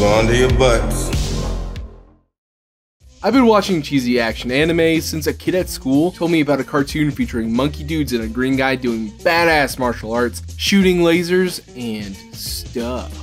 Hold on to your butts. I've been watching cheesy action anime since a kid at school told me about a cartoon featuring monkey dudes and a green guy doing badass martial arts, shooting lasers, and stuff.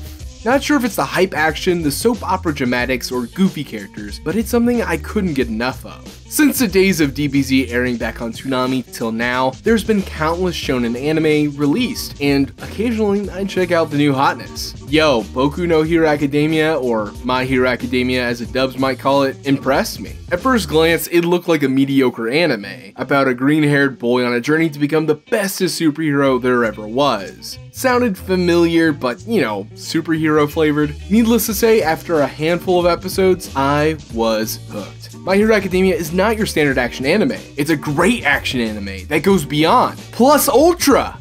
Not sure if it's the hype action, the soap opera dramatics, or goofy characters, but it's something I couldn't get enough of. Since the days of DBZ airing back on Toonami till now, there's been countless shonen anime released, and occasionally I check out the new hotness. Yo, Boku no Hero Academia, or My Hero Academia as the dubs might call it, impressed me. At first glance, it looked like a mediocre anime, about a green-haired boy on a journey to become the bestest superhero there ever was. Sounded familiar, but you know, superhero flavored. Needless to say, after a handful of episodes, I was hooked. My Hero Academia is not your standard action anime. It's a great action anime that goes beyond, plus ultra!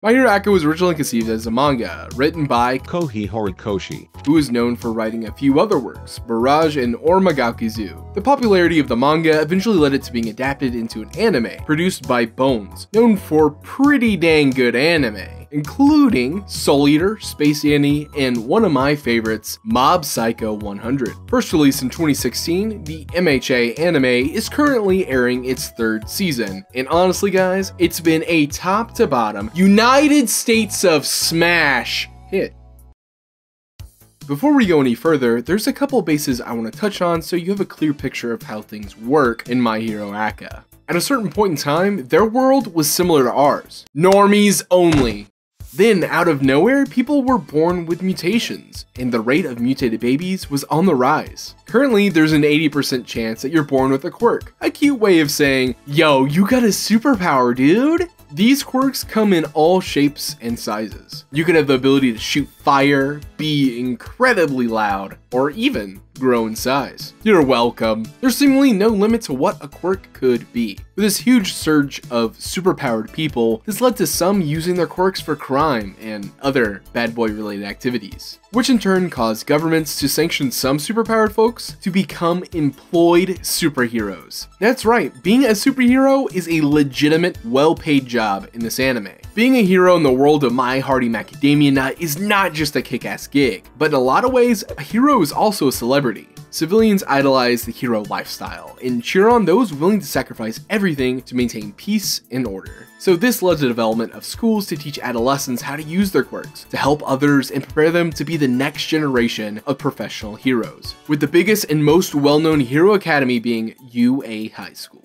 My Hero Academia was originally conceived as a manga, written by Kohei Horikoshi, who is known for writing a few other works, Barrage and Ormagakizu. The popularity of the manga eventually led it to being adapted into an anime, produced by Bones, known for pretty dang good anime, including Soul Eater, Space Dandy, and one of my favorites, Mob Psycho 100. First released in 2016, the MHA anime is currently airing its third season, and honestly guys, it's been a top to bottom United States of Smash hit. Before we go any further, there's a couple bases I want to touch on so you have a clear picture of how things work in My Hero Academia. At a certain point in time, their world was similar to ours. Normies only. Then, out of nowhere, people were born with mutations, and the rate of mutated babies was on the rise. Currently, there's an 80% chance that you're born with a quirk, a cute way of saying, yo, you got a superpower, dude! These quirks come in all shapes and sizes. You can have the ability to shoot fire, be incredibly loud, or even grow in size. You're welcome. There's seemingly no limit to what a quirk could be. With this huge surge of superpowered people, this led to some using their quirks for crime and other bad boy related activities, which in turn caused governments to sanction some superpowered folks to become employed superheroes. That's right, being a superhero is a legitimate, well-paid job in this anime. Being a hero in the world of My Hero Academia is not just a kick-ass gig, but in a lot of ways, a hero is also a celebrity. Civilians idolize the hero lifestyle and cheer on those willing to sacrifice everything to maintain peace and order. So this led to the development of schools to teach adolescents how to use their quirks, to help others and prepare them to be the next generation of professional heroes, with the biggest and most well-known hero academy being UA High School.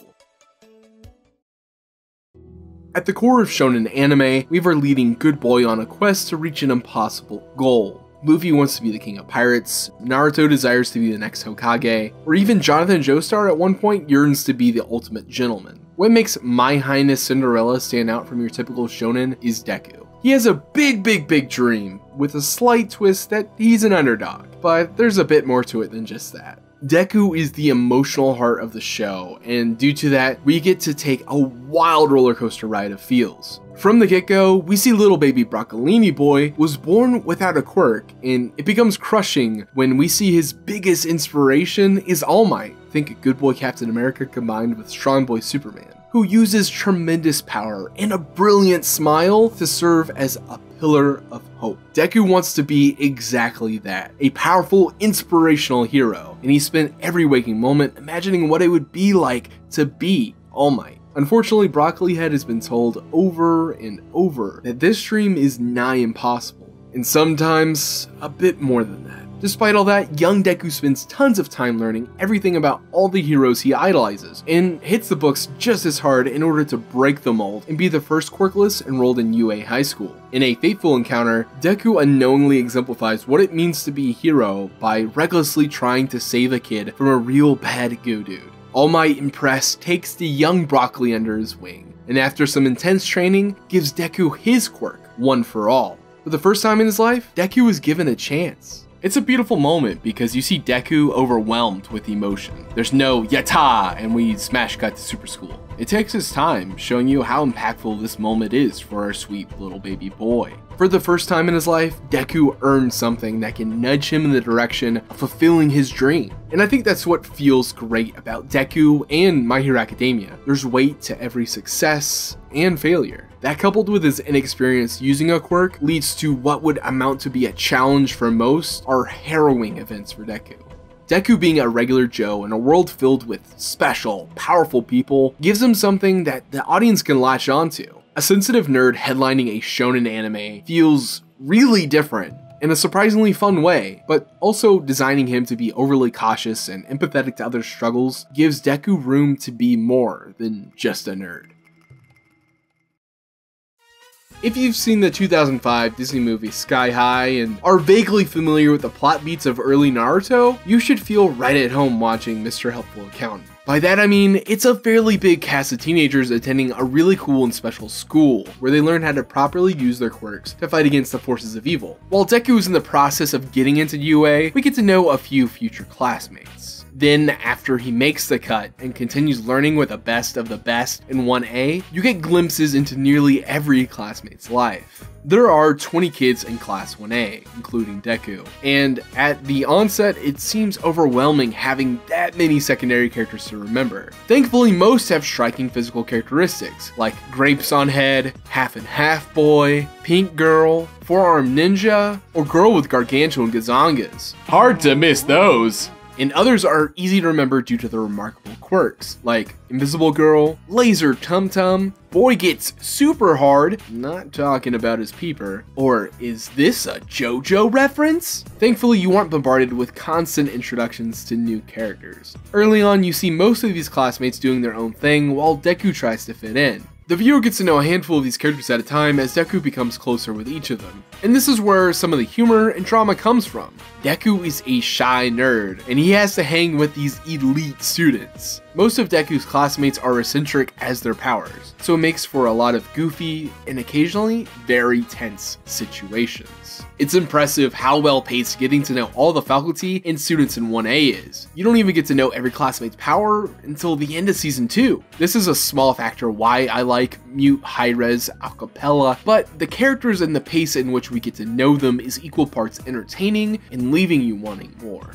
At the core of shonen anime, we have our leading good boy on a quest to reach an impossible goal. Luffy wants to be the king of pirates, Naruto desires to be the next Hokage, or even Jonathan Joestar at one point yearns to be the ultimate gentleman. What makes My Highness Cinderella stand out from your typical shonen is Deku. He has a big dream, with a slight twist that he's an underdog, but there's a bit more to it than just that. Deku is the emotional heart of the show, and due to that, we get to take a wild roller coaster ride of feels. From the get-go, we see little baby Broccolini boy was born without a quirk, and it becomes crushing when we see his biggest inspiration is All Might. Think Good Boy Captain America combined with Strong Boy Superman, who uses tremendous power and a brilliant smile to serve as a pillar of hope. Deku wants to be exactly that, a powerful, inspirational hero, and he spent every waking moment imagining what it would be like to be All Might. Unfortunately, Broccoli Head has been told over and over that this dream is nigh impossible, and sometimes a bit more than that. Despite all that, young Deku spends tons of time learning everything about all the heroes he idolizes, and hits the books just as hard in order to break the mold and be the first quirkless enrolled in UA High School. In a fateful encounter, Deku unknowingly exemplifies what it means to be a hero by recklessly trying to save a kid from a real bad go dude. All Might, impressed, takes the young Broccoli under his wing, and after some intense training, gives Deku his quirk, One for All. For the first time in his life, Deku is given a chance. It's a beautiful moment because you see Deku overwhelmed with emotion. There's no yatta and we smash cut to super school. It takes its time, showing you how impactful this moment is for our sweet little baby boy. For the first time in his life, Deku earned something that can nudge him in the direction of fulfilling his dream. And I think that's what feels great about Deku and My Hero Academia. There's weight to every success and failure. That, coupled with his inexperience using a quirk, leads to what would amount to be a challenge for most, are harrowing events for Deku. Deku being a regular Joe in a world filled with special, powerful people gives him something that the audience can latch onto. A sensitive nerd headlining a shonen anime feels really different in a surprisingly fun way, but also designing him to be overly cautious and empathetic to others' struggles gives Deku room to be more than just a nerd. If you've seen the 2005 Disney movie Sky High and are vaguely familiar with the plot beats of early Naruto, you should feel right at home watching Mr. Helpful Accountant. By that I mean, it's a fairly big cast of teenagers attending a really cool and special school, where they learn how to properly use their quirks to fight against the forces of evil. While Deku is in the process of getting into UA, we get to know a few future classmates. Then, after he makes the cut and continues learning with the best of the best in 1A, you get glimpses into nearly every classmate's life. There are 20 kids in Class 1A, including Deku, and at the onset, it seems overwhelming having that many secondary characters to remember. Thankfully, most have striking physical characteristics, like Grapes on Head, Half and Half Boy, Pink Girl, Forearm Ninja, or Girl with Gargantuan Gazongas. Hard to miss those! And others are easy to remember due to their remarkable quirks, like Invisible Girl, Laser Tum Tum, Boy Gets Super Hard, not talking about his peeper, or is this a JoJo reference? Thankfully, you aren't bombarded with constant introductions to new characters. Early on, you see most of these classmates doing their own thing while Deku tries to fit in. The viewer gets to know a handful of these characters at a time as Deku becomes closer with each of them. And this is where some of the humor and drama comes from. Deku is a shy nerd, and he has to hang with these elite students. Most of Deku's classmates are eccentric as their powers, so it makes for a lot of goofy and occasionally very tense situations. It's impressive how well paced getting to know all the faculty and students in 1A is. You don't even get to know every classmate's power until the end of Season 2. This is a small factor why I like Mute High-Res Acapella, but the characters and the pace in which we get to know them is equal parts entertaining and leaving you wanting more.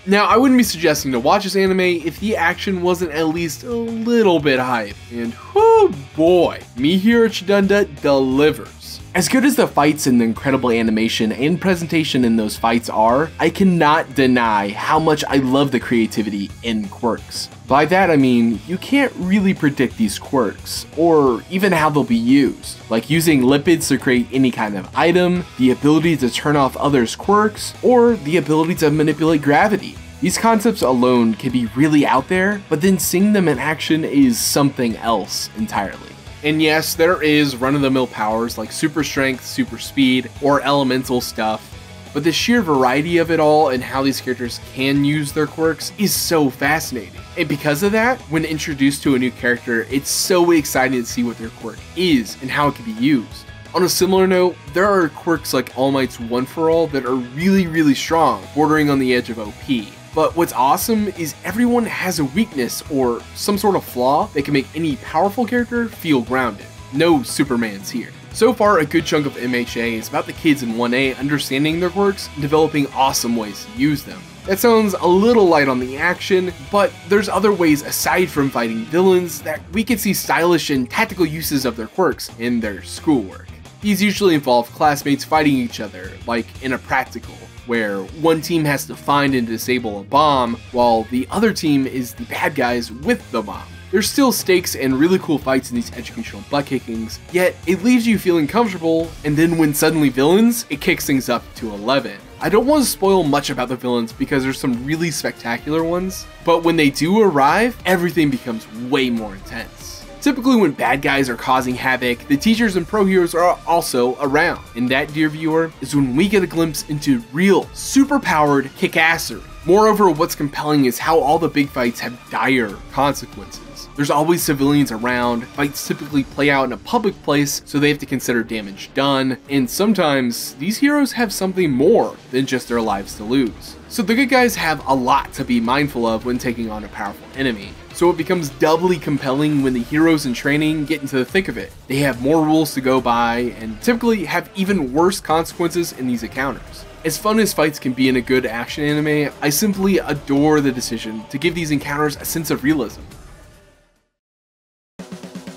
Now, I wouldn't be suggesting to watch this anime if the action wasn't at least a little bit hype, and whoo boy, Me Hero Chidunda delivers. As good as the fights and the incredible animation and presentation in those fights are, I cannot deny how much I love the creativity in quirks. By that I mean, you can't really predict these quirks, or even how they'll be used, like using lipids to create any kind of item, the ability to turn off others' quirks, or the ability to manipulate gravity. These concepts alone can be really out there, but then seeing them in action is something else entirely. And yes, there is run-of-the-mill powers like super strength, super speed, or elemental stuff, but the sheer variety of it all and how these characters can use their quirks is so fascinating. And because of that, when introduced to a new character, it's so exciting to see what their quirk is and how it can be used. On a similar note, there are quirks like All Might's One For All that are really strong, bordering on the edge of OP. But what's awesome is everyone has a weakness or some sort of flaw that can make any powerful character feel grounded. No Supermans here. So far, a good chunk of MHA is about the kids in 1A understanding their quirks and developing awesome ways to use them. That sounds a little light on the action, but there's other ways aside from fighting villains that we can see stylish and tactical uses of their quirks in their schoolwork. These usually involve classmates fighting each other, like in a practical, where one team has to find and disable a bomb, while the other team is the bad guys with the bomb. There's still stakes and really cool fights in these educational butt kickings, yet it leaves you feeling comfortable, and then when suddenly villains, it kicks things up to 11. I don't want to spoil much about the villains because there's some really spectacular ones, but when they do arrive, everything becomes way more intense. Typically when bad guys are causing havoc, the teachers and pro heroes are also around, and that, dear viewer, is when we get a glimpse into real, super-powered kick-assery. Moreover, what's compelling is how all the big fights have dire consequences. There's always civilians around, fights typically play out in a public place, so they have to consider damage done, and sometimes these heroes have something more than just their lives to lose. So the good guys have a lot to be mindful of when taking on a powerful enemy. So it becomes doubly compelling when the heroes in training get into the thick of it. They have more rules to go by, and typically have even worse consequences in these encounters. As fun as fights can be in a good action anime, I simply adore the decision to give these encounters a sense of realism.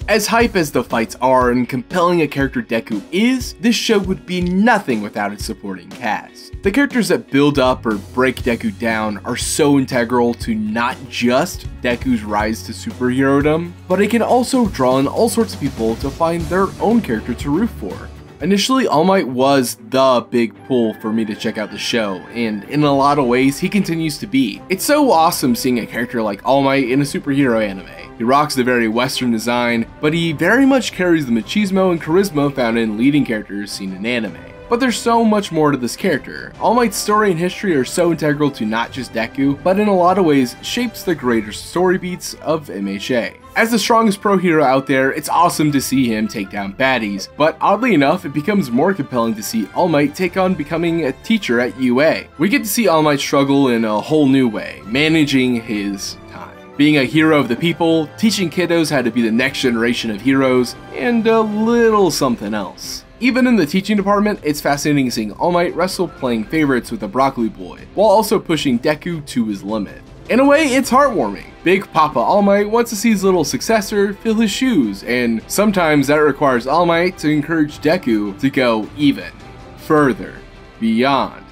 As hype as the fights are and compelling a character Deku is, this show would be nothing without its supporting cast. The characters that build up or break Deku down are so integral to not just Deku's rise to superherodom, but it can also draw in all sorts of people to find their own character to root for. Initially, All Might was the big pull for me to check out the show, and in a lot of ways, he continues to be. It's so awesome seeing a character like All Might in a superhero anime. He rocks the very Western design, but he very much carries the machismo and charisma found in leading characters seen in anime. But there's so much more to this character. All Might's story and history are so integral to not just Deku, but in a lot of ways shapes the greater story beats of MHA. As the strongest pro hero out there, it's awesome to see him take down baddies, but oddly enough, it becomes more compelling to see All Might take on becoming a teacher at UA. We get to see All Might struggle in a whole new way, managing his time. Being a hero of the people, teaching kiddos how to be the next generation of heroes, and a little something else. Even in the teaching department, it's fascinating seeing All Might wrestle playing favorites with the Broccoli Boy, while also pushing Deku to his limit. In a way, it's heartwarming. Big Papa All Might wants to see his little successor fill his shoes, and sometimes that requires All Might to encourage Deku to go even further beyond.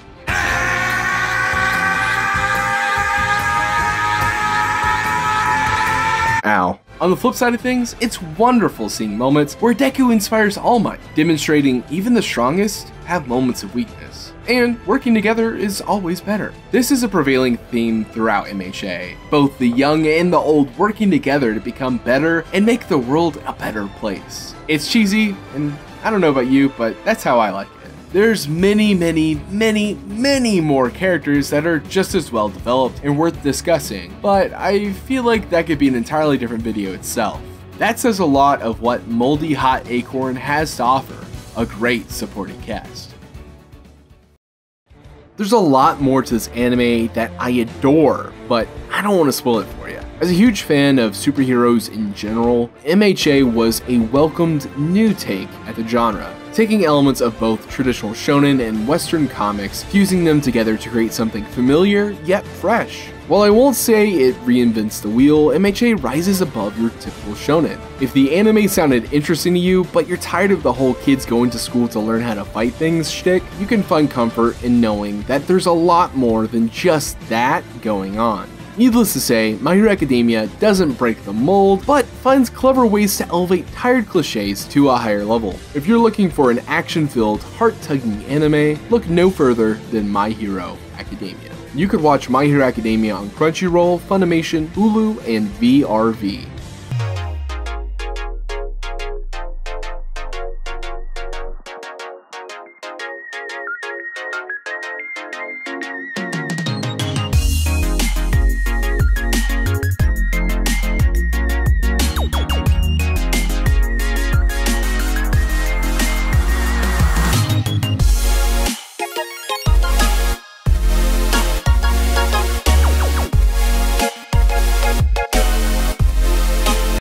Ow. On the flip side of things, it's wonderful seeing moments where Deku inspires All Might, demonstrating even the strongest have moments of weakness. And working together is always better. This is a prevailing theme throughout MHA, both the young and the old working together to become better and make the world a better place. It's cheesy, and I don't know about you, but that's how I like it. There's many more characters that are just as well developed and worth discussing, but I feel like that could be an entirely different video itself. That says a lot of what Moldy Hot Acorn has to offer, a great supporting cast. There's a lot more to this anime that I adore, but I don't want to spoil it for you. As a huge fan of superheroes in general, MHA was a welcomed new take at the genre, taking elements of both traditional shonen and western comics, fusing them together to create something familiar yet fresh. While I won't say it reinvents the wheel, MHA rises above your typical shonen. If the anime sounded interesting to you, but you're tired of the whole kids going to school to learn how to fight things shtick, you can find comfort in knowing that there's a lot more than just that going on. Needless to say, My Hero Academia doesn't break the mold, but finds clever ways to elevate tired cliches to a higher level. If you're looking for an action-filled, heart-tugging anime, look no further than My Hero Academia. You could watch My Hero Academia on Crunchyroll, Funimation, Hulu, and VRV.